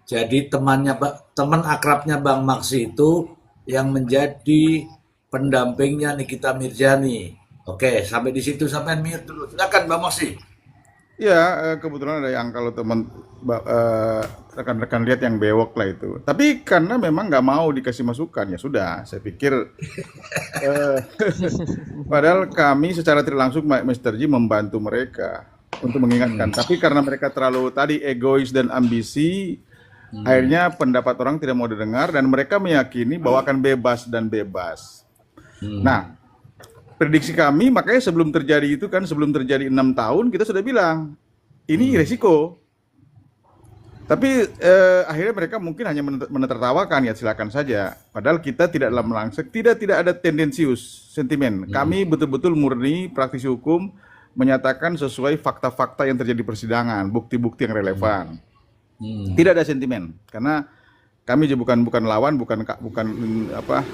Jadi teman akrabnya Bang Maksi itu yang menjadi pendampingnya Nikita Mirzani. Oke, sampai di situ sampai mute dulu. Silakan Bang Maksi. Iya, kebetulan ada yang kalau teman rekan-rekan lihat yang bewok lah itu. Tapi karena memang nggak mau dikasih masukan, ya sudah. Saya pikir, eh, padahal kami secara tidak langsung Mr. G membantu mereka untuk mengingatkan. Hmm, Tapi karena mereka terlalu tadi egois dan ambisi, hmm, akhirnya pendapat orang tidak mau didengar dan mereka meyakini bahwa akan bebas dan bebas. hmm. Nah, prediksi kami makanya sebelum terjadi itu kan, sebelum terjadi 6 tahun kita sudah bilang ini Hmm. resiko. Tapi akhirnya mereka mungkin hanya menertawakan, ya silakan saja. Padahal kita tidak dalam langsung, tidak ada tendensius sentimen. Kami betul-betul murni praktisi hukum menyatakan sesuai fakta-fakta yang terjadi di persidangan, bukti-bukti yang relevan. Hmm. Tidak ada sentimen karena kami juga bukan lawan, bukan apa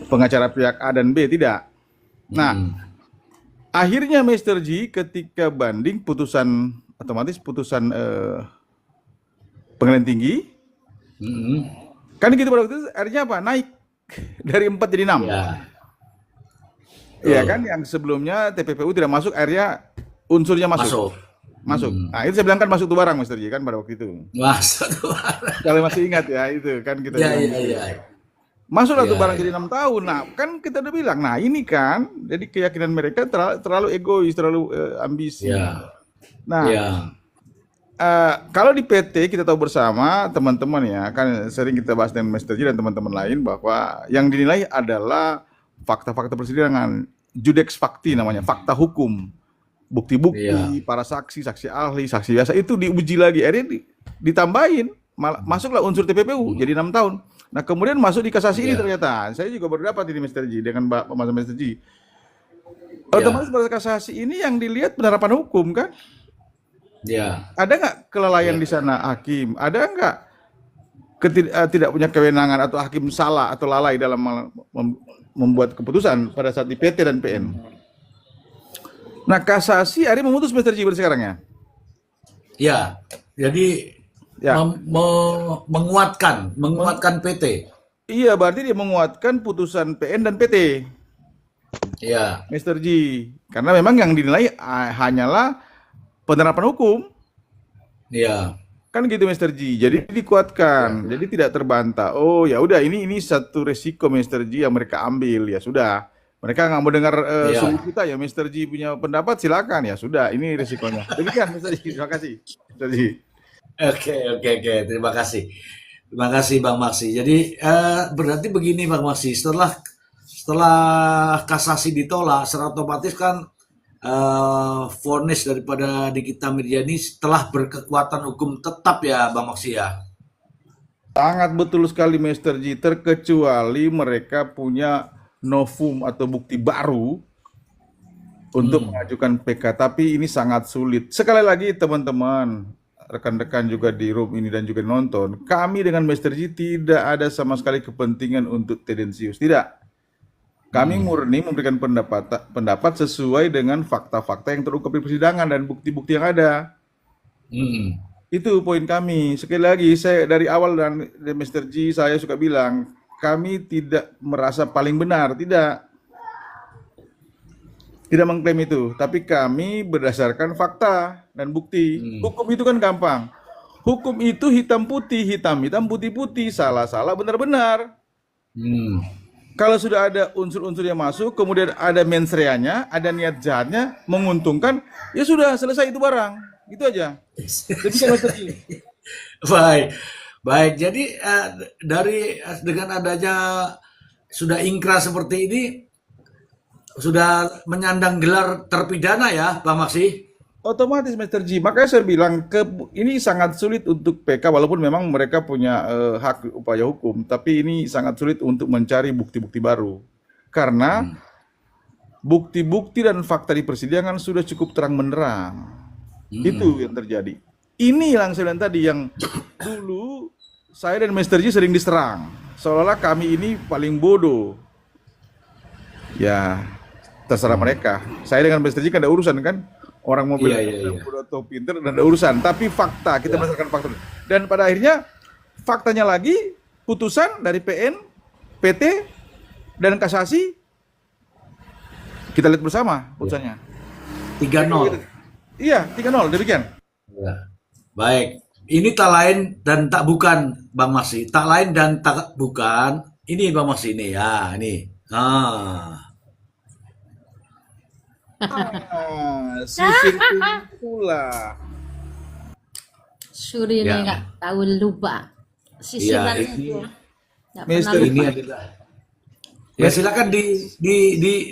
pengacara pihak A dan B, tidak. Nah, Hmm. akhirnya Mr. G ketika banding putusan, otomatis putusan pengadilan tinggi, Hmm. kan gitu pada waktu itu akhirnya apa? Naik dari 4 jadi 6. Ya, Iya kan, betul. yang sebelumnya TPPU tidak masuk, akhirnya unsurnya masuk. Masuk. Masuk. Hmm. Nah, itu saya bilang kan masuk tuh barang Mr. G kan pada waktu itu. Masuk tuh. Kalau masih ingat ya, itu kan kita Ya, bilang ya, gitu. ya. Masuklah tuh Ya, barang jadi ya. 6 tahun. Nah, kan kita udah bilang, nah ini kan, jadi keyakinan mereka terlalu egois, terlalu ambisi. Ya, Nah, ya. kalau di PT kita tahu bersama teman-teman ya, kan sering kita bahas dengan Mr. J dan teman-teman lain bahwa yang dinilai adalah fakta-fakta persidangan, judex facti namanya, fakta hukum, Iya. bukti-bukti, para saksi, saksi ahli, saksi biasa itu diuji lagi, akhirnya ditambahin, masuklah unsur TPPU jadi 6 tahun. Nah kemudian masuk di kasasi ini Iya. ternyata, saya juga berdapat ini Mr. J dengan Mas Mr. J. Otomatis Iya. pada kasasi ini yang dilihat penerapan hukum kan? Iya. Ada nggak kelalaian Iya. di sana hakim? Ada nggak tidak punya kewenangan atau hakim salah atau lalai dalam membuat keputusan pada saat di PT dan PN? Nah kasasi hari memutus Mr. Jibril sekarang ya. Iya. Jadi Ya, menguatkan PT. iya berarti dia menguatkan putusan PN dan PT, Iya. Mr. G. Karena memang yang dinilai hanyalah penerapan hukum. Iya. Kan gitu Mr. G. Jadi dikuatkan, jadi tidak terbantah. Oh ya udah ini satu resiko Mr. G yang mereka ambil, ya sudah. Mereka nggak mau dengar solusi Iya. kita, ya Mr. G punya pendapat silakan, ya sudah. Ini resikonya. Demikian Mr. G. Terima kasih Mr. G. Oke, oke, oke. Terima kasih. Terima kasih Bang Maksi. Jadi berarti begini Bang Maksi, setelah setelah kasasi ditolak, secara otomatis kan vonis daripada Nikita Mirzani telah berkekuatan hukum tetap ya Bang Maksi ya. Sangat betul sekali Mr. G. Terkecuali mereka punya novum atau bukti baru untuk Hmm. mengajukan PK. Tapi ini sangat sulit. Sekali lagi teman-teman, rekan-rekan juga di room ini dan juga nonton, kami dengan Mr. G tidak ada sama sekali kepentingan untuk tendensius. Tidak. Kami Hmm. murni memberikan pendapat sesuai dengan fakta-fakta yang terungkap di persidangan dan bukti-bukti yang ada. Hmm. Itu poin kami. Sekali lagi, saya dari awal dan Mr. G saya suka bilang, kami tidak merasa paling benar, tidak mengklaim itu. Tapi kami berdasarkan fakta dan bukti. Hmm. Hukum itu kan gampang. Hukum itu hitam putih, putih putih, salah salah, benar benar. Hmm. Kalau sudah ada unsur-unsur yang masuk, kemudian ada mens reanya, ada niat jahatnya, menguntungkan, ya sudah selesai itu barang. Itu aja. Demikian Mas Teguh. Baik, baik. Jadi dengan adanya sudah ingkrah seperti ini, sudah menyandang gelar terpidana ya, Bang Maksi? Otomatis Mr. G. Makanya saya bilang ini sangat sulit untuk PK walaupun memang mereka punya hak upaya hukum, tapi ini sangat sulit untuk mencari bukti-bukti baru. Karena Hmm. bukti-bukti dan fakta di persidangan sudah cukup terang benderang. Hmm. Itu yang terjadi. Ini yang saya bilang tadi, yang dulu saya dan Mr. G sering diserang. Seolah-olah kami ini paling bodoh. Ya, terserah mereka. Saya dengan Mr. J kan ada urusan kan. Orang mau Iya, bilang iya, iya. bodoh atau pinter dan ada urusan. Tapi fakta, kita Ya. berdasarkan fakta. Dan pada akhirnya faktanya lagi putusan dari PN, PT dan kasasi kita lihat bersama putusannya. 3-0. Iya, 3-0 demikian. Ya. Baik. Ini tak lain dan tak bukan, Bang Maksi. Tak lain dan tak bukan. Ini Bang Maksi ini ya, ini. Sisir pula. Suri Ya. nggak tahu lupa. Iya, Sisirannya ini tuh nggak Mister pernah ini lupa. adalah. Ya silakan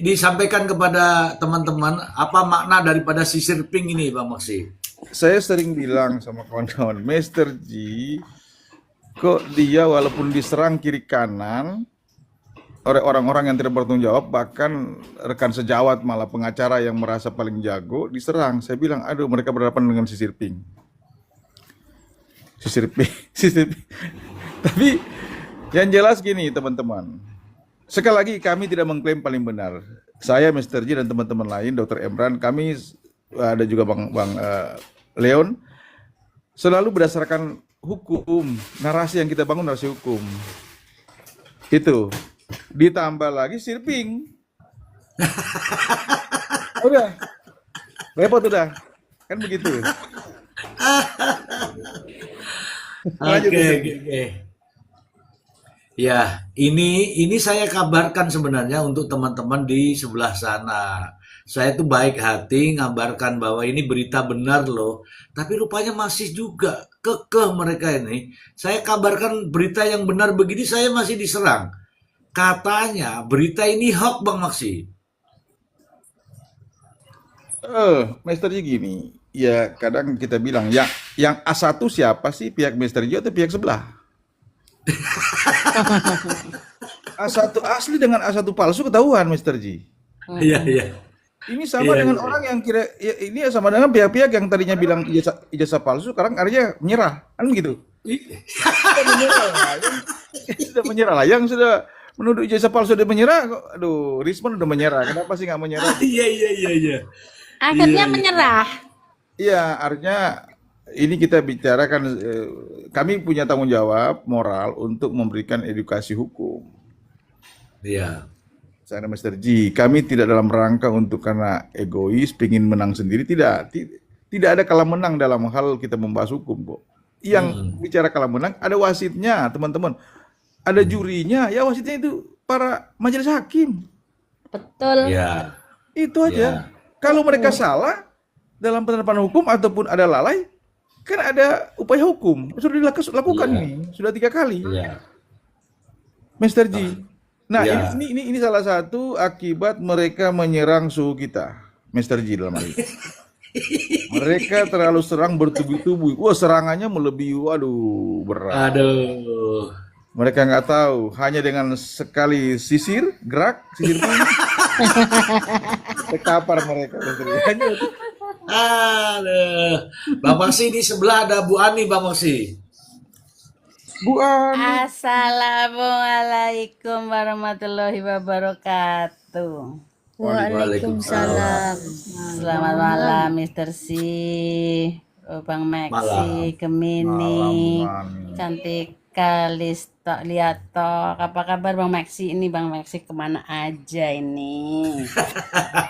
disampaikan kepada teman-teman apa makna daripada sisir pink ini, Bang Maksi. Saya sering bilang sama kawan-kawan, Mr. G, kok dia walaupun diserang kiri kanan oleh orang-orang yang tidak bertanggung jawab, bahkan rekan sejawat malah pengacara yang merasa paling jago diserang. Saya bilang, aduh mereka berhadapan dengan sisir pink. Sisir pink, sisir pink. Tapi yang jelas gini teman-teman, sekali lagi kami tidak mengklaim paling benar. Saya, Mr. J dan teman-teman lain, Dr. Emran, kami ada juga Bang Leon, selalu berdasarkan hukum, narasi yang kita bangun narasi hukum. Itu. Ditambah lagi sirping. Udah. Repot udah. Kan begitu. Lanjut, Oke, Mr. J. oke. Ya, ini saya kabarkan sebenarnya untuk teman-teman di sebelah sana. Saya tuh baik hati ngabarkan bahwa ini berita benar loh. Tapi rupanya masih juga kekeh mereka ini. Saya kabarkan berita yang benar begini saya masih diserang. Katanya berita ini hoax, Bang Maksi. Mr. J gini. Ya kadang kita bilang, yang A1 siapa sih? Pihak Mr. J atau pihak sebelah? A1 asli dengan A1 palsu ketahuan, Mr. J. Iya, iya. Ini sama Iya, dengan iya. orang yang kira ya, ini sama dengan pihak-pihak yang tadinya bilang ijazah palsu, sekarang akhirnya menyerah, kan begitu? Sudah menyerah lah, sudah menyerah lah. Yang sudah menuduh ijazah palsu sudah menyerah, kok, aduh, Rismon udah menyerah. Kenapa sih nggak menyerah? Iya, iya, iya, iya. Akhirnya Iya, iya. menyerah. Iya, artinya ini kita bicarakan, kami punya tanggung jawab moral untuk memberikan edukasi hukum. Iya. Saya Mr. G, kami tidak dalam rangka untuk karena egois, pengen menang sendiri, tidak. Tidak ada kalah menang dalam hal kita membahas hukum, kok. Yang bicara kalah menang, ada wasitnya, teman-teman. Ada jurinya, ya wasitnya itu para majelis hakim. Betul. Iya. Itu aja. Kalau mereka salah dalam penerapan hukum ataupun ada lalai, kan ada upaya hukum. Sudah dilakukan ini, sudah 3 kali. Iya. Mr. G. Nah, Ya. ini salah satu akibat mereka menyerang suhu kita, Mr. G dalam hal ini. Mereka terlalu serang bertubi-tubi. Wah, serangannya melebihi, waduh, berat. Aduh. Mereka nggak tahu, hanya dengan sekali sisir, gerak, sisir pun, terkapar mereka. Mr. G. Hanya itu. Aduh. Bang Maksi di sebelah ada Bu Ani, Bang Maksi. Bu Ani. Assalamualaikum warahmatullahi wabarakatuh. Waalaikumsalam. Selamat malam Mr. C, Bang Maxi, Malam. Gemini, Malam, Ani. cantik Kalisto, Liato. Apa kabar Bang Maxi? Ini Bang Maxi kemana aja ini?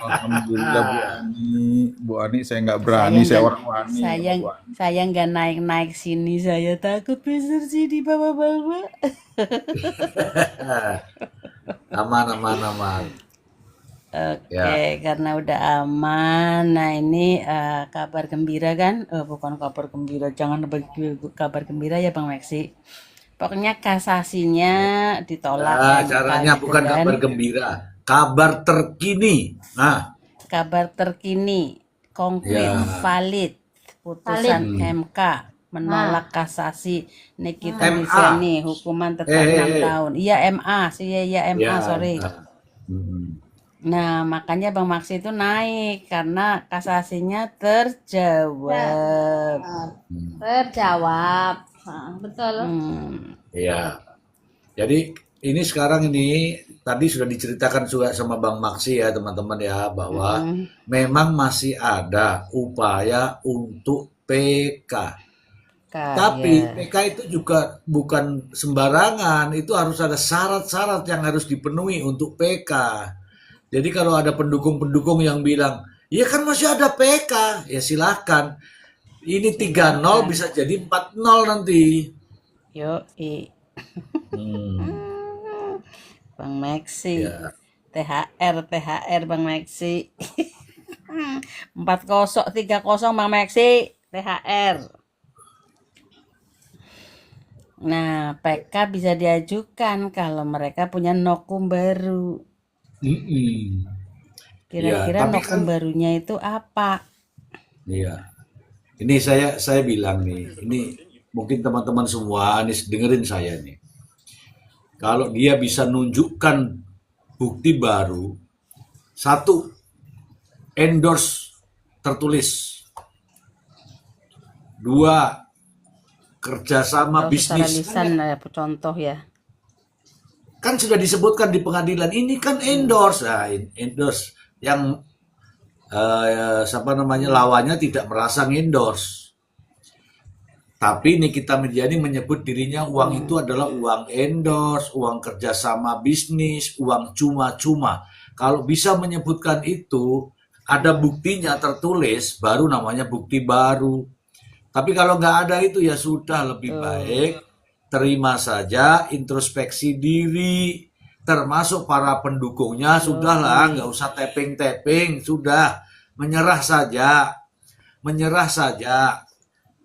Alhamdulillah Bu Ani. Bu Ani saya nggak berani, saya orang Wani. Saya nggak naik sini, saya takut Mr. C di bawah-bawah. Aman, aman, aman. Oke, karena udah aman. Nah, ini kabar gembira kan? Bukan kabar gembira, jangan bagi kabar gembira ya Bang Maxi. Pokoknya kasasinya ditolak. Caranya gitu bukan kan. kabar gembira, kabar terkini. Nah, Kabar terkini, konkret, Ya. valid, putusan MK menolak kasasi Nikita MA. Mirzani, hukuman tetap 6 tahun. Iya MA, iya MA, ya. sorry. Hmm. Nah, makanya Bang Maxi itu naik karena kasasinya terjawab. Terjawab. Betul. Ya. Jadi ini sekarang ini tadi sudah diceritakan juga sama Bang Maksi ya teman-teman ya bahwa memang masih ada upaya untuk PK. PK Tapi ya. PK itu juga bukan sembarangan, itu harus ada syarat-syarat yang harus dipenuhi untuk PK. Jadi kalau ada pendukung-pendukung yang bilang, ya kan masih ada PK, ya silahkan. Ini 3-0 Silakan. bisa jadi 4-0 nanti. Yoi. Hmm, Bang Maxi. ya. THR Bang Maxi. 4-0, 3-0 Bang Maxi. THR. Nah, PK bisa diajukan kalau mereka punya nokum baru. Mm-mm. Ya, Kira-kira tapi nokum kan, barunya itu apa? ya. Ini saya bilang nih, ini mungkin teman-teman semua nih dengerin saya nih. Kalau dia bisa nunjukkan bukti baru, satu, endorse tertulis, dua, kerjasama Kalau secara bisnis. lisan contoh ya. Kan sudah disebutkan di pengadilan, ini kan endorse. Nah, endorse yang siapa namanya lawannya tidak merasa endorse. Tapi Nikita Mirzani menyebut dirinya uang itu adalah uang endorse, uang kerjasama bisnis, uang cuma-cuma. Kalau bisa menyebutkan itu, ada buktinya tertulis, baru namanya bukti baru. Tapi kalau nggak ada itu ya sudah, lebih baik terima saja, introspeksi diri, termasuk para pendukungnya, sudahlah, nggak usah tapping-tapping, sudah, menyerah saja, menyerah saja.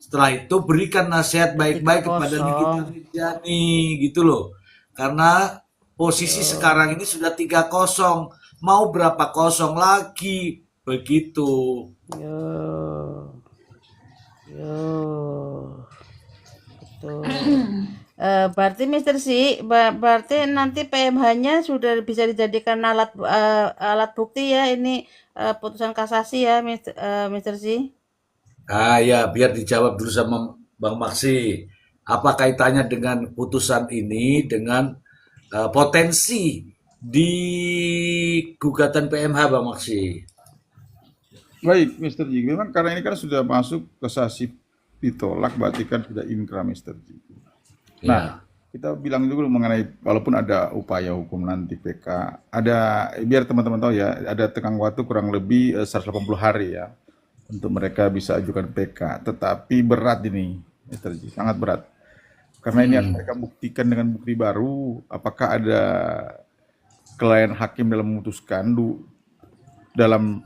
Setelah itu berikan nasihat baik-baik kepada Nikita 3-0. Mirzani gitu loh. Karena posisi sekarang ini sudah 3-0, mau berapa kosong lagi begitu. Yo. Yo. Betul. Berarti Mister Si, berarti nanti PMH-nya sudah bisa dijadikan alat bukti ya ini putusan kasasi ya Mister Si. Ah ya, biar dijawab dulu sama Bang Maksi. Apa kaitannya dengan putusan ini dengan potensi di gugatan PMH Bang Maksi? Baik, Mr. Ji. Memang karena ini kan sudah masuk kasasi ditolak, berarti kan sudah inkrah, Mr. Ji. Nah, Ya. kita bilang dulu mengenai walaupun ada upaya hukum nanti PK, ada biar teman-teman tahu ya, ada tenggang waktu kurang lebih 180 hari ya untuk mereka bisa ajukan PK. Tetapi berat ini, Mr. Ji, sangat berat. Karena ini harus mereka buktikan dengan bukti baru, apakah ada kelainan hakim dalam memutuskan dalam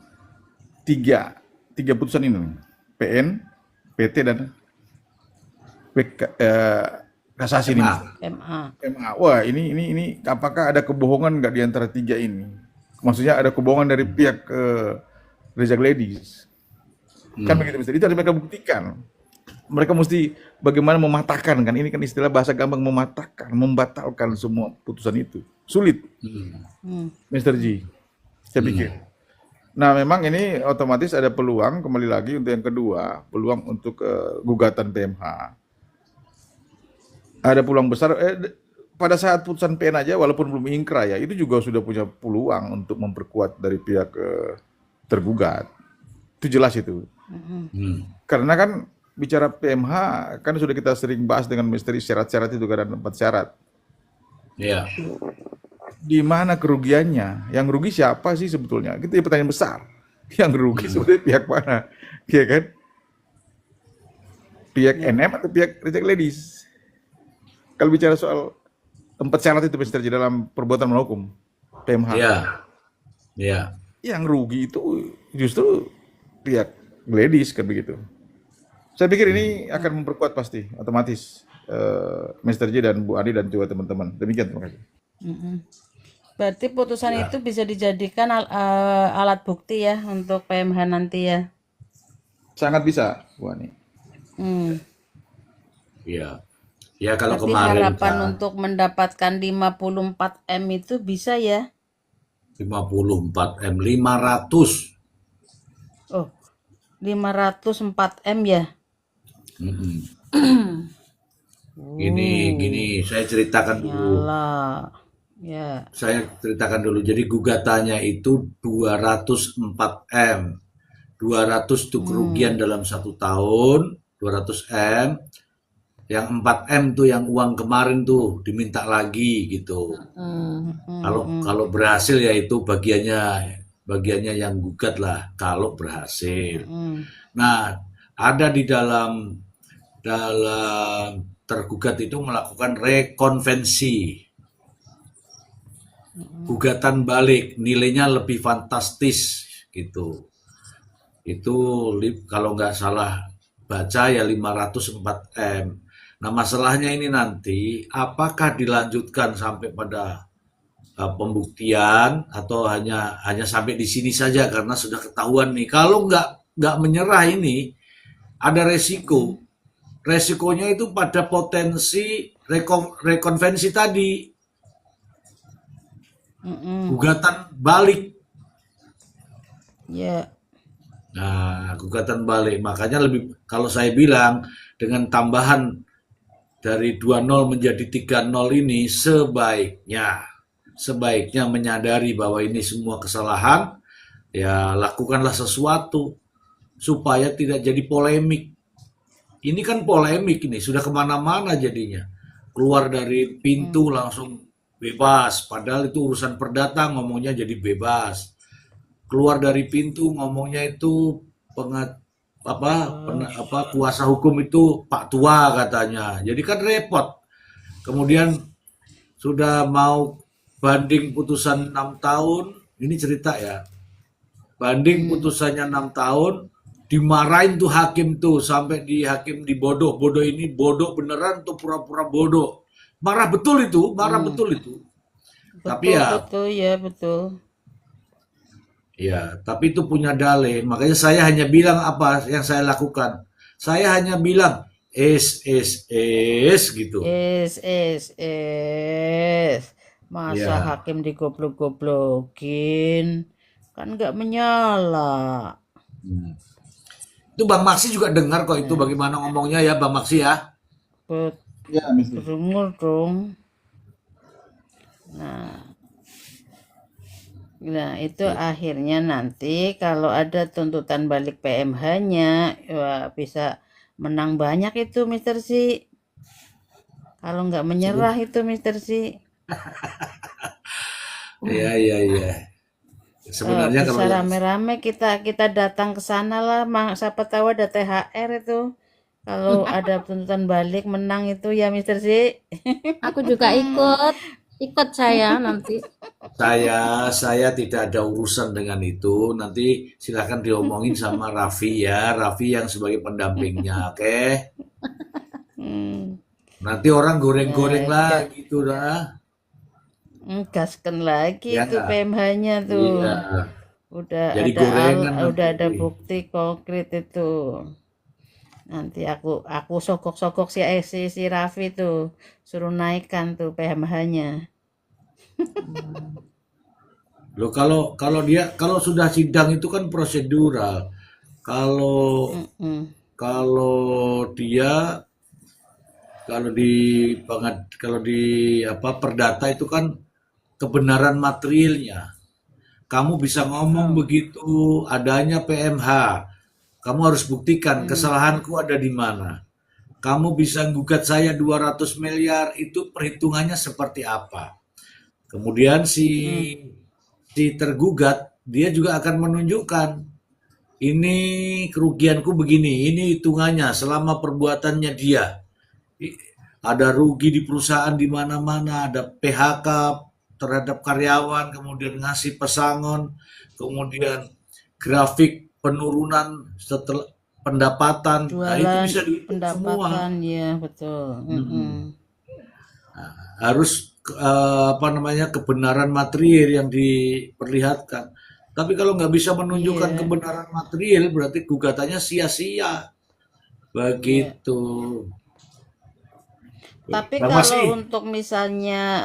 tiga putusan ini, PN, PT dan PK, kasasi ini. MA. MA. MA. Wah, ini apakah ada kebohongan nggak di antara tiga ini? Maksudnya ada kebohongan dari pihak Reza Gladys. Kan begitu, Mister. Itu harus mereka buktikan. Mereka mesti bagaimana mematahkan, kan ini kan istilah bahasa gampang, mematahkan, membatalkan semua putusan itu. Sulit, Mr. G. Saya pikir. Nah, memang ini otomatis ada peluang kembali lagi untuk yang kedua, peluang untuk gugatan PMH. Ada peluang besar pada saat putusan PN aja walaupun belum ingkrah ya, itu juga sudah punya peluang untuk memperkuat dari pihak tergugat. Itu jelas itu. Karena kan bicara PMH kan sudah kita sering bahas dengan misteri syarat-syarat itu kan ada 4 syarat. Ya. Di mana kerugiannya? Yang rugi siapa sih sebetulnya? Itu pertanyaan besar. Yang rugi sebetulnya pihak mana? Iya kan? Pihak NM atau pihak Reject Ladies? Kalau bicara soal 4 syarat itu Mr. Ji dalam perbuatan melawan hukum PMH. Ya. Ya. Yang rugi itu justru pihak Gladys kan begitu. Saya pikir ini akan memperkuat pasti otomatis Mr. J dan Bu Adi dan juga teman-teman. Demikian, terima kasih. Berarti putusan itu bisa dijadikan alat bukti ya untuk PMH nanti ya. Sangat bisa, Bu Ani. Ya. Ya kalau Berarti kemarin harapan kan untuk mendapatkan 54 M itu bisa ya? 54 M 500. Oh, 504 M ya? Gini, saya ceritakan dulu. Nyala. Ya. Saya ceritakan dulu. Jadi gugatannya itu 204 M. 200 itu kerugian dalam 1 tahun, 200 M. Yang 4M tuh yang uang kemarin tuh diminta lagi gitu. Kalau berhasil ya itu bagiannya yang gugat lah kalau berhasil. Nah, ada di dalam tergugat itu melakukan rekonvensi, gugatan balik, nilainya lebih fantastis gitu. Itu kalau nggak salah baca ya 504M. Nah, masalahnya ini nanti apakah dilanjutkan sampai pada pembuktian atau hanya sampai di sini saja karena sudah ketahuan nih. Kalau nggak menyerah ini ada resiko. Resikonya itu pada potensi rekonvensi tadi, gugatan balik. Ya. Nah, gugatan balik. Makanya kalau saya bilang dengan tambahan dari 2-0 menjadi 3-0 ini sebaiknya menyadari bahwa ini semua kesalahan, ya lakukanlah sesuatu supaya tidak jadi polemik. Ini kan polemik ini, sudah kemana-mana jadinya. Keluar dari pintu langsung bebas, padahal itu urusan perdata ngomongnya jadi bebas. Keluar dari pintu ngomongnya itu kuasa hukum itu Pak Tua katanya. Jadi kan repot. Kemudian sudah mau banding putusan 6 tahun, ini cerita ya. Banding putusannya 6 tahun, dimarahin tuh hakim tuh sampai hakim dibodoh ini bodoh beneran tuh pura-pura bodoh. Marah betul itu. Tapi Betul, ya betul. ya, tapi itu punya dalih. Makanya saya hanya bilang apa yang saya lakukan. Saya hanya bilang gitu. Masa Ya, hakim digoblok-goblokin? Kan nggak menyala. itu Bang Maksi juga dengar kok itu bagaimana ngomongnya ya Bang Maksi ya. Ya, Mister. Dengar dong. Nah, itu akhirnya nanti kalau ada tuntutan balik PMH-nya, wah, bisa menang banyak itu Mister Si. Kalau nggak menyerah itu Mister Si. Iya. Sebenarnya Bisa kalau rame-rame kita datang ke sana lah, siapa tahu ada THR itu. Kalau ada tuntutan balik menang itu ya Mister Si. Aku juga ikut saya nanti. saya tidak ada urusan dengan itu. Nanti silahkan diomongin sama Raffi ya. Raffi yang sebagai pendampingnya, oke? Nanti orang goreng-goreng lah gitu dah. Gaskan lagi Ya itu nggak? PMH-nya tuh. Iya. Udah Jadi ada gorengan udah ada nanti. bukti konkret itu. Nanti aku sogok-sogok si Raffi tuh, suruh naikkan tuh PMH-nya. Loh kalau sudah sidang itu kan prosedural. Kalau kalau dia kalau di perdata itu kan kebenaran materialnya. Kamu bisa ngomong begitu adanya PMH. Kamu harus buktikan kesalahanku ada di mana. Kamu bisa gugat saya 200 miliar, itu perhitungannya seperti apa. Kemudian si tergugat, dia juga akan menunjukkan, ini kerugianku begini, ini hitungannya selama perbuatannya dia. Ada rugi di perusahaan di mana-mana, ada PHK terhadap karyawan, kemudian ngasih pesangon, kemudian grafik penurunan setelah pendapatan. Nah, itu Jualan, bisa dihitung semua. pendapatan, ya betul. Harus kebenaran material yang diperlihatkan. Tapi kalau nggak bisa menunjukkan kebenaran material, berarti gugatannya sia-sia. Begitu. Tapi Bang kalau Masih, untuk misalnya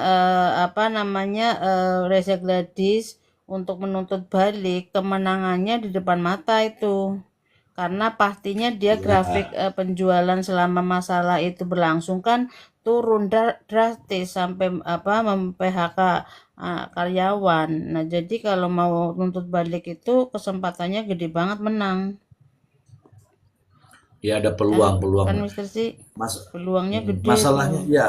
Reza Gladys untuk menuntut balik, kemenangannya di depan mata itu. Karena pastinya dia grafik penjualan selama masalah itu berlangsung kan turun drastis sampai mem-PHK karyawan. Nah, jadi kalau mau nuntut balik itu kesempatannya gede banget menang. Ya ada Kan peluang-peluang. Mister C, Mas, peluangnya gede masalahnya tuh. ya,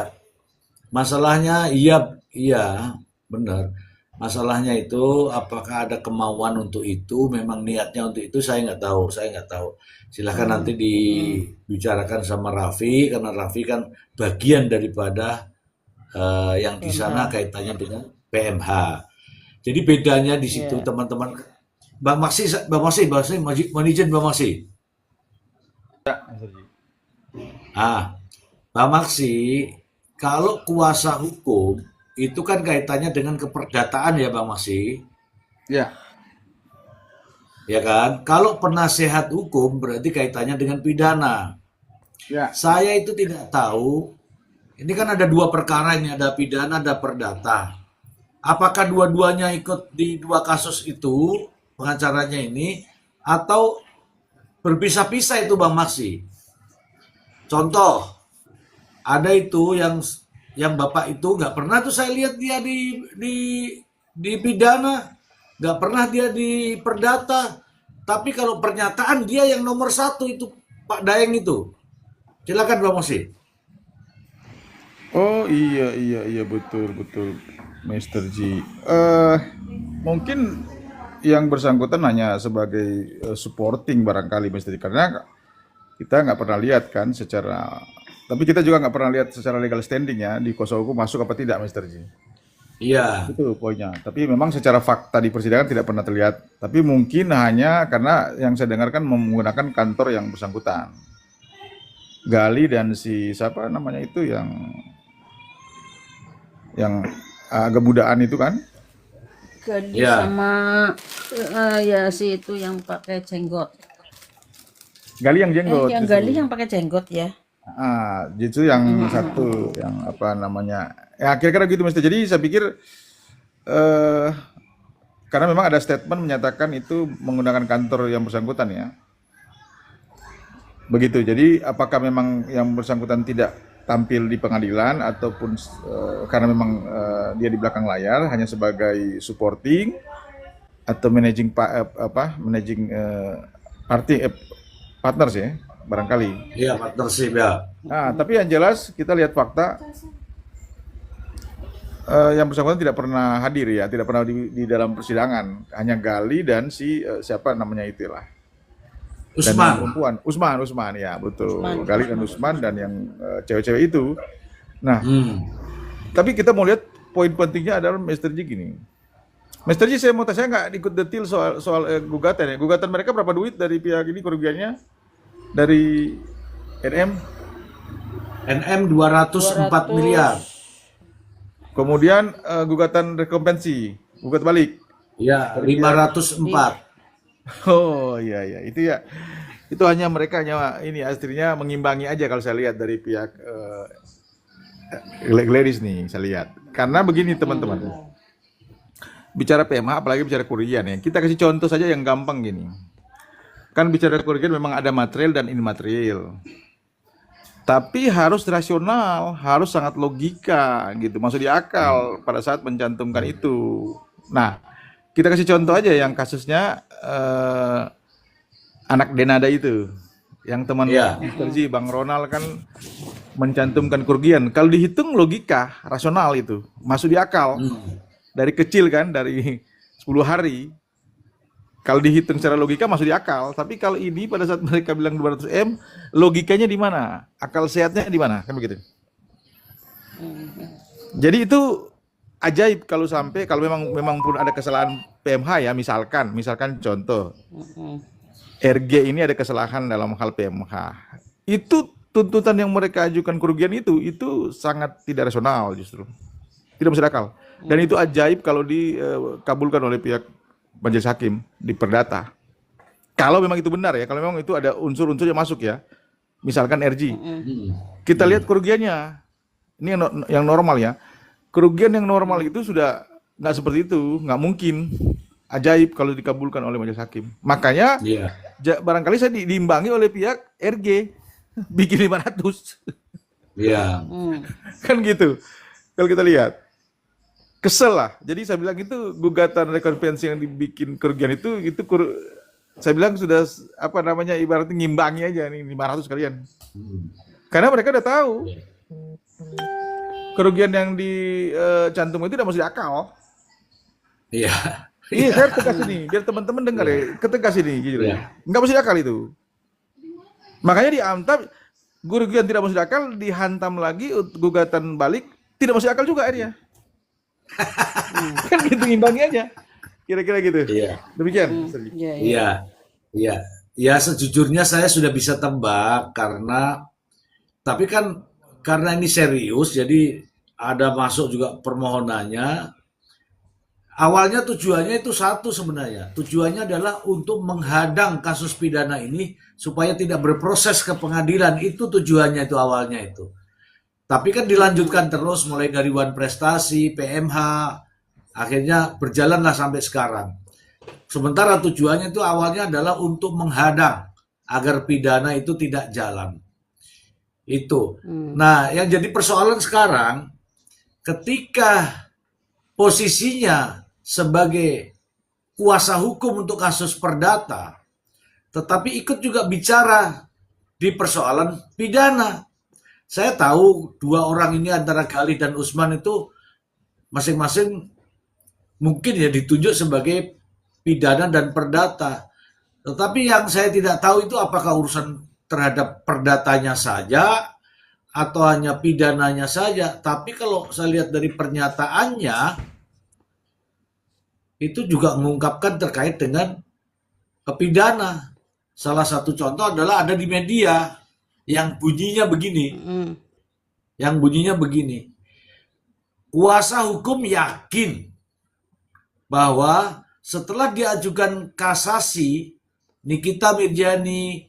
masalahnya iya, iya, benar. Masalahnya itu apakah ada kemauan untuk itu, memang niatnya untuk itu saya nggak tahu. Silahkan nanti dibicarakan sama Raffi, karena Raffi kan bagian daripada yang di sana PMH. kaitannya dengan PMH. Jadi bedanya di situ Ya. teman-teman. Bang Maksi, mohon izin Bang Maksi. Ah, Bang Maksi, kalau kuasa hukum itu kan kaitannya dengan keperdataan ya Bang Maksi, Ya, ya kan? Kalau penasehat hukum berarti kaitannya dengan pidana. ya. Saya itu tidak tahu, ini kan ada dua perkara ini, ada pidana, ada perdata. Apakah dua-duanya ikut di dua kasus itu, pengacaranya ini, atau berpisah-pisah itu Bang Maksi? Contoh, ada itu yang bapak itu nggak pernah tuh saya lihat dia di pidana, nggak pernah dia di perdata. Tapi kalau pernyataan dia yang nomor satu itu Pak Daeng itu. Silakan Bang Mosi. Oh iya iya iya betul betul Mr. G. Mungkin yang bersangkutan hanya sebagai supporting barangkali Mr. G, karena kita nggak pernah lihat kan secara, tapi kita juga nggak pernah lihat secara legal standing ya di kuasa hukum masuk apa tidak Mr. G. Iya, Itu poinnya. Tapi memang secara fakta di persidangan tidak pernah terlihat. Tapi mungkin hanya karena yang saya dengarkan menggunakan kantor yang bersangkutan. Gali dan si siapa namanya itu yang agak budaan itu kan? Gali iya, sama ya si itu yang pakai jenggot. Gali yang jenggot Yang justru. Gali yang pakai jenggot ya. Justru yang satu yang apa namanya? Ya kira-kira gitu Mr. Jadi saya pikir eh karena memang ada statement menyatakan itu menggunakan kantor yang bersangkutan ya. Begitu. Jadi apakah memang yang bersangkutan tidak tampil di pengadilan ataupun karena memang dia di belakang layar hanya sebagai supporting atau managing party partners ya barangkali. iya partnership ya. Tapi yang jelas kita lihat fakta yang bersangkutan tidak pernah hadir ya, tidak pernah di dalam persidangan, hanya Gali dan si siapa namanya itulah. Dan yang Usman. perempuan Usman ya betul, Usman. Gali dan Usman dan yang cewek-cewek itu. Nah, Hmm. tapi kita mau lihat poin pentingnya adalah Mr. G gini. Mr. G saya mau tanya, saya nggak ikut detail soal gugatan ya. Gugatan mereka berapa duit dari pihak ini kerugiannya dari NM? NM 204 miliar. Kemudian gugatan rekompensi, gugat balik. Ya, 504. Oh iya iya itu ya. Itu hanya mereka hanya ini istrinya mengimbangi aja kalau saya lihat dari pihak Gladys nih saya lihat. Karena begini teman-teman. Bicara PMH apalagi bicara kerugian ya. Kita kasih contoh saja yang gampang gini. Kan bicara kerugian memang ada material dan imaterial. Tapi harus rasional, harus sangat logika gitu, masuk di akal pada saat mencantumkan itu. Nah, kita kasih contoh aja yang kasusnya anak Denada itu, yang teman Iya. Mr. G, Bang Ronald kan mencantumkan kerugian. Kalau dihitung logika, rasional itu, masuk di akal. Dari kecil kan, dari 10 hari. Kalau dihitung secara logika masuk di akal, tapi kalau ini pada saat mereka bilang 200M, logikanya di mana? Akal sehatnya di mana? Kan begitu. Jadi itu ajaib kalau sampai kalau memang pun ada kesalahan PMH ya, misalkan contoh RG ini ada kesalahan dalam hal PMH. Itu tuntutan yang mereka ajukan kerugian itu sangat tidak rasional justru. Tidak masuk akal. Dan itu ajaib kalau dikabulkan oleh pihak majelis hakim di perdata. Kalau memang itu benar ya, kalau memang itu ada unsur-unsur yang masuk ya. Misalkan RG. Kita lihat kerugiannya. Ini yang normal ya. Kerugian yang normal itu sudah nggak seperti itu, nggak mungkin. Ajaib kalau dikabulkan oleh majelis hakim. Makanya Iya. barangkali saya diimbangi oleh pihak RG. Bikin 500. Iya. Kan gitu. Kalau kita lihat. Kesel lah. Jadi saya bilang itu gugatan rekonvensi yang dibikin kerugian itu Saya bilang sudah apa namanya ibaratnya ngimbangi aja nih 500 kalian. Karena mereka udah tahu kerugian yang dicantum itu tidak masuk akal. Iya. Iya, saya tegas ini, biar teman-teman dengar ya, ketegas ini, gitu. Iya. Nggak masuk akal itu. Makanya dihantam, kerugian tidak masuk akal, dihantam lagi, gugatan balik, tidak masuk akal juga akhirnya. Kan gitu, ngimbangi aja. Kira-kira gitu. Iya. Demikian. Iya, iya. Iya. Iya. Ya sejujurnya saya sudah bisa tebak tapi kan karena ini serius, jadi ada masuk juga permohonannya. Awalnya tujuannya itu satu sebenarnya. Tujuannya adalah untuk menghadang kasus pidana ini supaya tidak berproses ke pengadilan. Itu tujuannya itu awalnya itu. Tapi kan dilanjutkan terus mulai dari Wan Prestasi, PMH, akhirnya berjalanlah sampai sekarang. Sementara tujuannya itu awalnya adalah untuk menghadang agar pidana itu tidak jalan. Itu. Nah, yang jadi persoalan sekarang ketika posisinya sebagai kuasa hukum untuk kasus perdata, tetapi ikut juga bicara di persoalan pidana. Saya tahu dua orang ini antara Galih dan Usman itu masing-masing mungkin ya ditunjuk sebagai pidana dan perdata. Tetapi yang saya tidak tahu itu apakah urusan terhadap perdatanya saja atau hanya pidananya saja. Tapi kalau saya lihat dari pernyataannya, itu juga mengungkapkan terkait dengan pidana. Salah satu contoh adalah ada di media yang bunyinya begini. Yang bunyinya begini. Kuasa hukum yakin bahwa setelah diajukan kasasi, Nikita Mirjani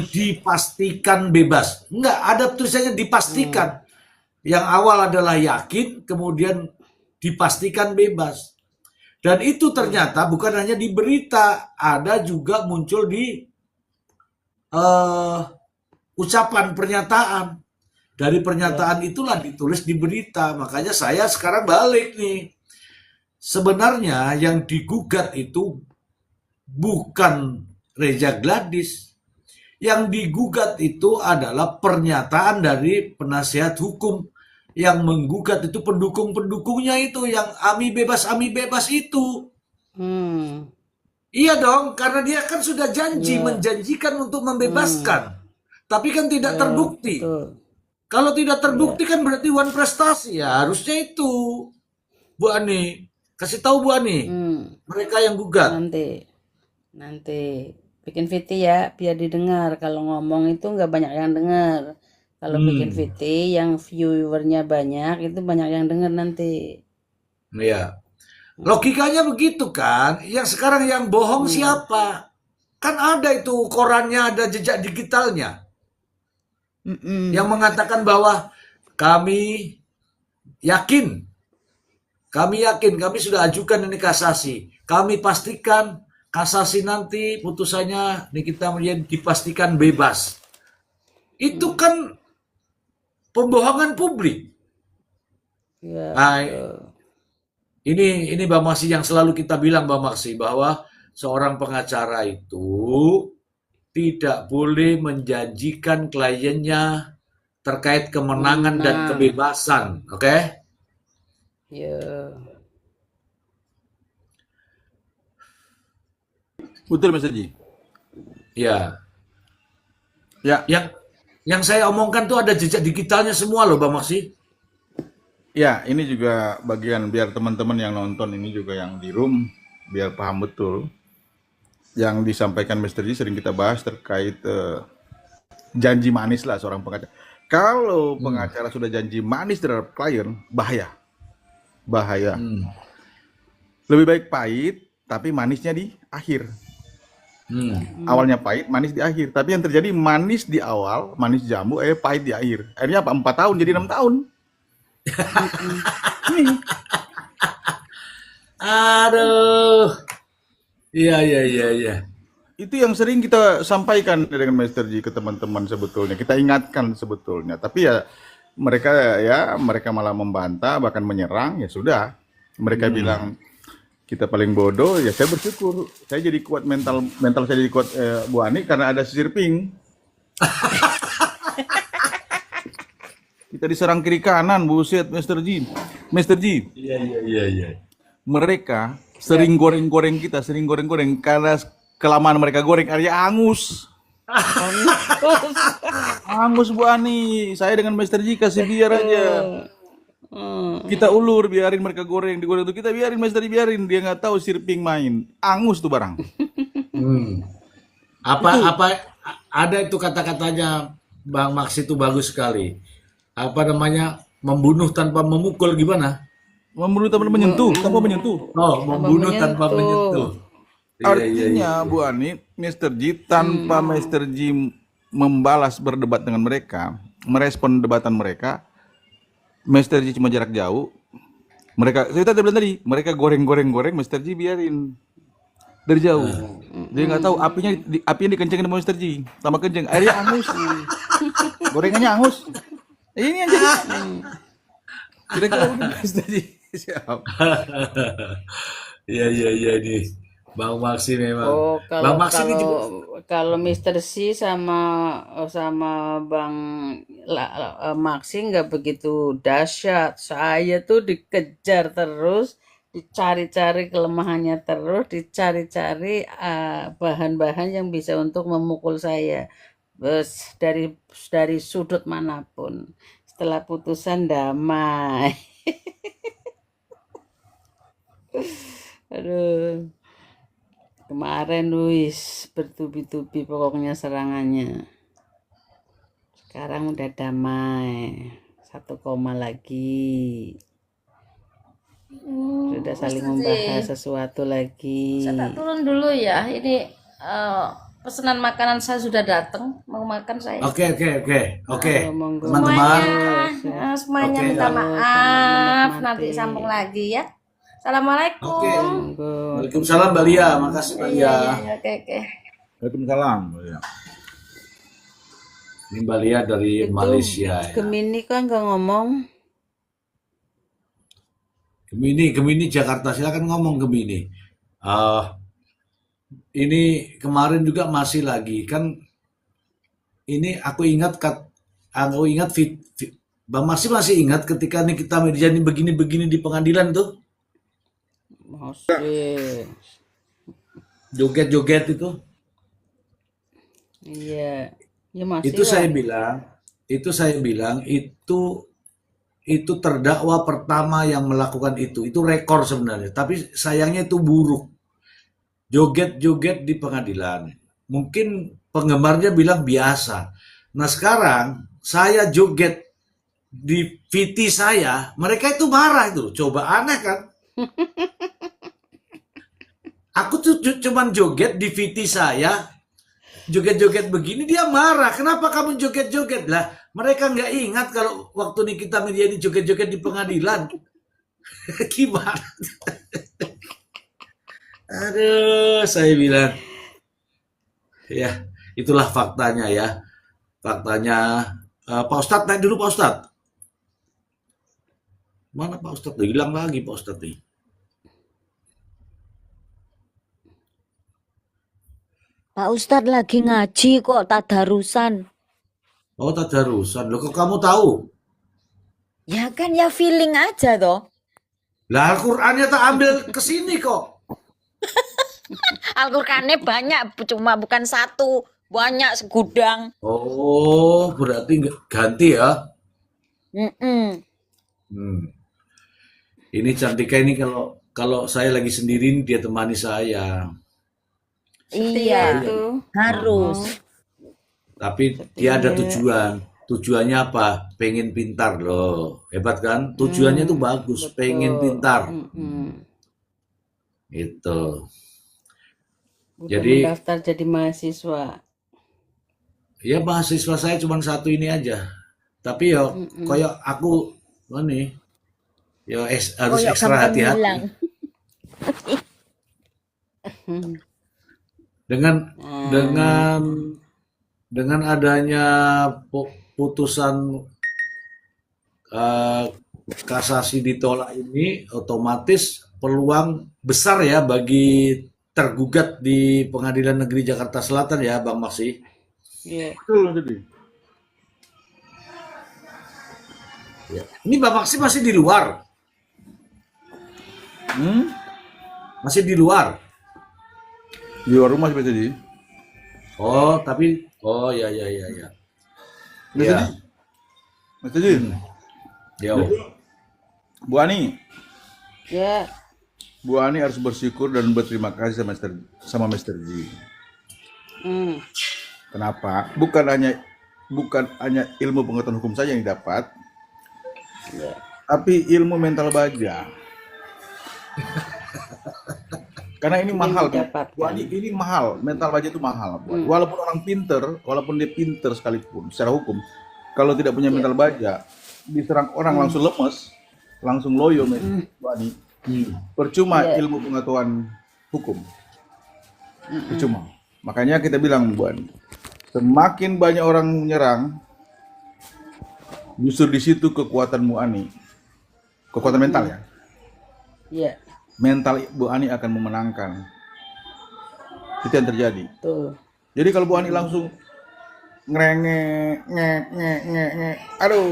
dipastikan bebas. Enggak, ada tulisannya dipastikan. Yang awal adalah yakin, kemudian dipastikan bebas. Dan itu ternyata bukan hanya di berita, ada juga muncul di ucapan pernyataan. Dari pernyataan itulah ditulis di berita. Makanya saya sekarang balik nih. Sebenarnya yang digugat itu bukan Reza Gladys. Yang digugat itu adalah pernyataan dari penasihat hukum. Yang menggugat itu pendukung-pendukungnya itu, yang Ami bebas itu. Iya dong, karena dia kan sudah menjanjikan untuk membebaskan. Tapi kan tidak terbukti. Betul. Kalau tidak terbukti kan berarti Wan Prestasi, ya harusnya itu. Bu Ani, kasih tahu Bu Ani, mereka yang gugat. Nanti bikin VT ya, biar didengar. Kalau ngomong itu nggak banyak yang dengar. Kalau bikin VT yang viewernya banyak, itu banyak yang dengar nanti. Iya. Logikanya begitu kan. Yang sekarang yang bohong siapa? Kan ada itu korannya, ada jejak digitalnya. Yang mengatakan bahwa kami yakin, kami sudah ajukan ini kasasi. Kami pastikan kasasi nanti putusannya Nikita Mirjani dipastikan bebas. Itu kan pembohongan publik. Ya, Nah, ini Mbak Maksi yang selalu kita bilang Mbak Maksi, bahwa seorang pengacara itu tidak boleh menjanjikan kliennya terkait kemenangan dan kebebasan, oke? ya. Betul Mas Haji. Ya. Ya. Yang saya omongkan tuh ada jejak digitalnya semua loh Mbak Maksi. Ya, ini juga bagian biar teman-teman yang nonton ini juga yang di room biar paham betul. Yang disampaikan Mr. G sering kita bahas terkait janji manis lah seorang pengacara. Kalau pengacara sudah janji manis terhadap klien, bahaya. Lebih baik pahit, tapi manisnya di akhir. Awalnya pahit, manis di akhir. Tapi yang terjadi manis di awal, manis jambu, pahit di akhir. Akhirnya apa? 4 tahun jadi 6 tahun. Aduh. Iya. Itu yang sering kita sampaikan dengan Master G ke teman-teman sebetulnya. Kita ingatkan sebetulnya. Tapi ya mereka malah membantah, bahkan menyerang. Ya sudah. Mereka bilang kita paling bodoh, ya saya bersyukur. Saya jadi kuat mental saya jadi kuat, Bu Ani, karena ada sisir pink. Kita diserang kiri kanan, buset, Mr. G. Mr. G, Iya. mereka sering goreng-goreng kita, sering goreng-goreng karena kelamaan mereka goreng, akhirnya angus. Angus Bu Ani, saya dengan Mr. G kasih biar aja. Kita ulur, biarin mereka goreng, digoreng itu kita biarin, Mr. G biarin, dia nggak tahu sirping main, angus tuh barang. Hmm. Apa ada itu kata-katanya Bang Maksi itu bagus sekali. Apa namanya? Membunuh tanpa memukul gimana? Membunuh tanpa menyentuh, tanpa menyentuh. Oh, membunuh tanpa menyentuh. Iya. Artinya Bu Ani, Mr. G tanpa Mr. G membalas berdebat dengan mereka, merespon debatan mereka, Mr. G cuma jarak jauh. Mereka, saya tadi bilang tadi, mereka goreng, Mr. G biarin dari jauh. Dia nggak tahu apinya dikencengin sama Mr. G, tambah kenceng, airnya angus, gorengannya angus. Ini yang jadi. Kira-kira Mr. G siap. Iya nih. Bang Maksi memang. Oh, Bang Maksi ini juga kalau Mr. C sama Bang Maksi nggak begitu dahsyat. Saya tuh dikejar terus, dicari-cari kelemahannya terus, dicari-cari bahan-bahan yang bisa untuk memukul saya. Dari sudut manapun. Setelah putusan damai. Aduh. Kemarin Luis bertubi-tubi pokoknya serangannya. Sekarang udah damai. 1 koma lagi. Sudah saling membahas sesuatu lagi. Saya tak turun dulu ya. Ini pesanan makanan saya sudah datang. Mau makan saya. Oke. Monggo. Teman-teman. Semuanya Oke. minta maaf. Selamat Nanti menikmati. sambung lagi ya. Assalamualaikum. Oke. Monggo. Waalaikumsalam Mbak Lia. Makasih Mbak Lia. Iya, oke. Waalaikumsalam. Ini Mbak Lia dari Malaysia ya. Gemini kan nggak ngomong. Gemini Jakarta. Silakan ngomong Gemini. Ini kemarin juga masih lagi kan. Ini aku ingat Bang masih ingat ketika nih kita jadi begini-begini di pengadilan tuh. Masih. Joget-joget itu. Iya. Ya masih Itu lah. saya bilang itu terdakwa pertama yang melakukan itu. Itu rekor sebenarnya, tapi sayangnya itu buruk. Joget-joget di pengadilan. Mungkin penggemarnya bilang biasa. Nah, sekarang saya joget di VT saya, mereka itu marah itu. Coba aneh kan? Aku tuh cuman joget di VT saya, joget-joget begini dia marah. Kenapa kamu joget-joget lah? Mereka nggak ingat kalau waktu Nikita Mirzani joget-joget di pengadilan. Gimana? Aduh, saya bilang, ya itulah faktanya ya. Faktanya, Pak Ustadz naik dulu Pak Ustadz. Mana Pak Ustadz? Hilang lagi Pak Ustadz nih. Pak Ustadz lagi ngaji kok tadarusan. Oh, tadarusan. Loh, kok kamu tahu? Ya kan ya feeling aja toh. Lah Al-Qur'annya tak ambil ke sini kok. Al-Qur'annya banyak, cuma bukan satu, banyak segudang. Oh, berarti ganti ya. Mm-mm. Ini Cantika ini kalau saya lagi sendiri ini dia temani saya. Iya, Itu. harus. Tapi dia ada tujuan. Tujuannya apa? Pengen pintar loh. Hebat kan? Tujuannya itu bagus, pengen pintar. Itu. Udah Jadi- mendaftar jadi mahasiswa. Ya mahasiswa saya cuma satu ini aja. Tapi ya kayak aku ini ya harus Koyok ekstra gampang hati-hati. hilang. Dengan adanya putusan kasasi ditolak ini otomatis peluang besar ya bagi tergugat di Pengadilan Negeri Jakarta Selatan ya, Bang Maksi. Iya. Betul Mas Dedi. Ya. Ini Bang Maksi masih di luar, Hmm? masih di luar. Di luar rumah Mas Dedi. Oh, tapi ya ya ya ya. Mas Ya, Dedi. Mas Dedi. yo. Bu Ani, Ya. Bu Ani harus bersyukur dan berterima kasih sama Mr. G. Hmm. Kenapa? Bukan hanya ilmu pengetahuan hukum saja yang didapat, Ya. tapi ilmu mental baja. Karena ini mahal, Bu. didapatkan. Bu Ani, ini mahal. Mental baja itu mahal, Bu. Walaupun orang pinter, walaupun dia pinter sekalipun secara hukum, kalau tidak punya mental baja, diserang orang langsung lemes, langsung loyo, Bu Ani. Percuma ilmu pengetahuan hukum. Percuma. Makanya kita bilang, Bu Ani, semakin banyak orang menyerang, justru di situ kekuatan Bu Ani, kekuatan mental ya. Iya. Mental Bu Ani akan memenangkan. Itu yang terjadi. Tuh. Jadi kalau Bu Ani langsung ngerenge, aduh,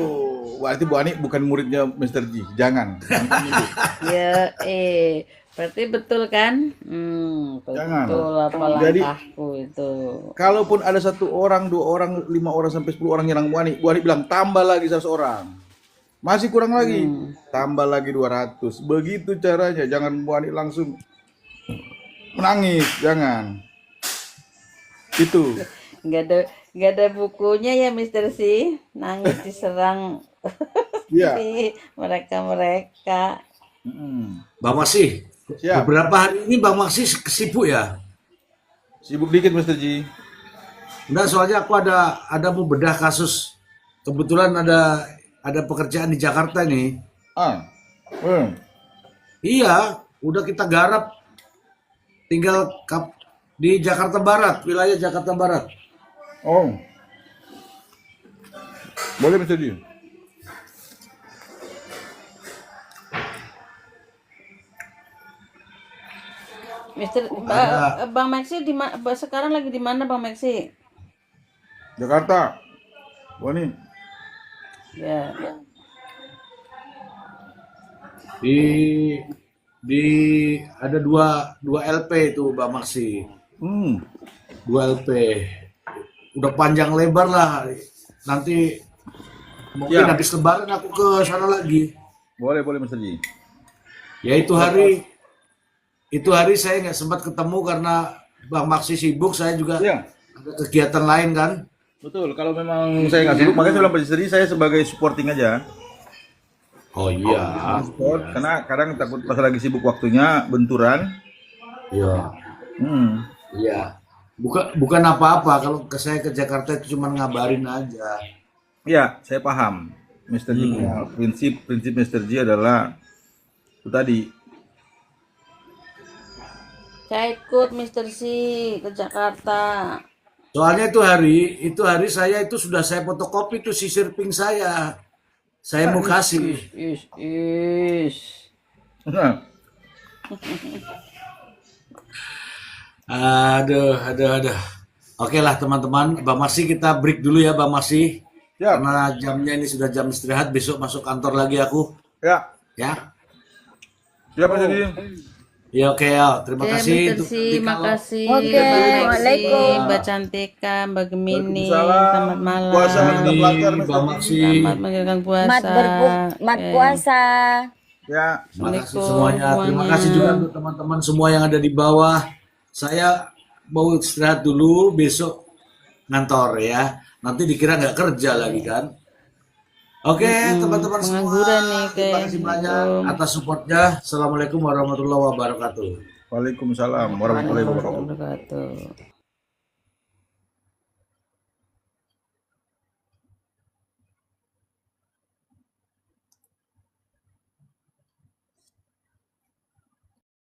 berarti Bu Ani bukan muridnya Mr. G. Jangan. Ya, berarti betul kan? Jangan. Betul apa Jadi- langkahku itu. Kalaupun ada 1 orang, 2 orang, 5 orang sampai 10 orang nyerang Bu Ani bilang tambah lagi 100 orang. Masih kurang lagi, tambah lagi 200. Begitu caranya. Jangan Bu Ani langsung menangis, jangan. Itu. Nggak ada bukunya ya Mister C. Nangis diserang Iya. mereka. Bang Maksi, Siap. beberapa hari ini Bang Maksi sibuk ya? Sibuk dikit Mr. G. Enggak, soalnya aku ada mau bedah kasus. Kebetulan ada pekerjaan di Jakarta nih. Iya, udah kita garap. Tinggal di Jakarta Barat, wilayah Jakarta Barat. Oh. Boleh Mr. G. Bang Maxi sekarang lagi di mana Bang Maxi? Jakarta. Wah nih. Ya. Di ada dua LP itu Bang Maksi. 2 LP. Udah panjang lebar lah. Nanti mungkin Ya. habis lebaran aku ke sana lagi. Boleh Mr. G. Ya itu hari saya nggak sempat ketemu karena Bang Maksi sibuk, saya juga Iya. ada kegiatan lain kan. Betul, kalau memang saya nggak sibuk, makanya saya bilang Mr. G, saya sebagai supporting aja. Oh iya. Support, karena kadang takut pas lagi sibuk waktunya benturan. Iya. Hmm. Iya. Bukan apa-apa kalau saya ke Jakarta itu cuma ngabarin aja. Iya, saya paham. Mr. G punya prinsip Mr. G adalah itu tadi. Saya ikut Mister C ke Jakarta. Soalnya itu hari saya itu sudah saya fotokopi tuh sisir pink saya. Saya mau kasih. Is. Nah, Aduh. Oke lah teman-teman, Bang Maksi kita break dulu ya Bang Maksi. ya, Karena jamnya ini sudah jam istirahat, besok masuk kantor lagi aku. ya, Ya. siapa Mr. G? Ya oke ya, terima Oke, kasih. Mister Untuk C, nanti kalau- makasih. Oke, Bang Maxi, Waalaikumsalam. Mbak Cantika, Mbak Gemini, Waalaikumsalam. selamat malam. Puasa tetap lancar, Mr. Bang G. Maksi. Selamat menjalankan puasa. Mat Oke. puasa. Ya, Terima kasih Assalamualaikum semuanya. Terima semuanya. kasih juga untuk teman-teman semua yang ada di bawah. Saya mau istirahat dulu, besok ngantor ya. Nanti dikira nggak kerja lagi kan. Oke, teman-teman semua. pengangguran nih, Terima kasih banyak atas supportnya. Assalamualaikum warahmatullahi wabarakatuh. Waalaikumsalam warahmatullahi wabarakatuh. Wabarakatuh.